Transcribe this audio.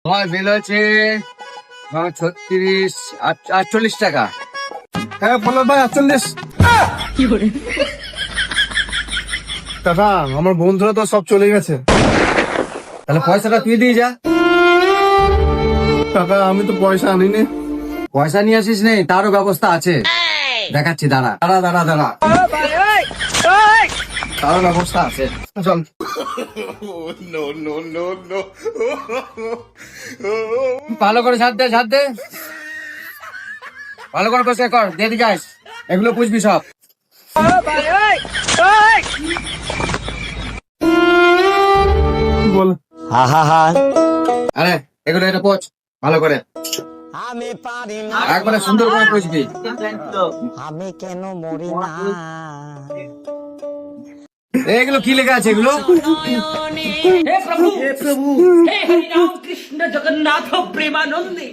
আমার বিল হচ্ছে 48 টাকা। হ্যাঁ বলো ভাই 48। কাকা আমার বন্ধুরা তো সব চলে গেছে। তাহলে পয়সাটা তুই দিয়ে যা। কাকা আমি তো পয়সা আনিনি। পয়সা নিয়ে আসিস নেই, তারও ব্যবস্থা আছে, দেখাচ্ছি, দাঁড়া দাঁড়া দাঁড়া দাঁড়া, তারও ব্যবস্থা আছে, চল। ভালো করে ঝাঁট দে, ঝাঁট দে, ভালো করে পরিষ্কার কর, দিয়ে দি যাস, এগুলো পুষবি সব। বল আরে এগুলো এটা পোছ ভালো করে, আমি পারি না, একবারে সুন্দর করে পুষবি। আমি কেন মরি না। এগুলো কি লেখা আছে এগুলো? हे प्रभु हे हरि राम कृष्ण जगन्नाथ प्रेमानंदी।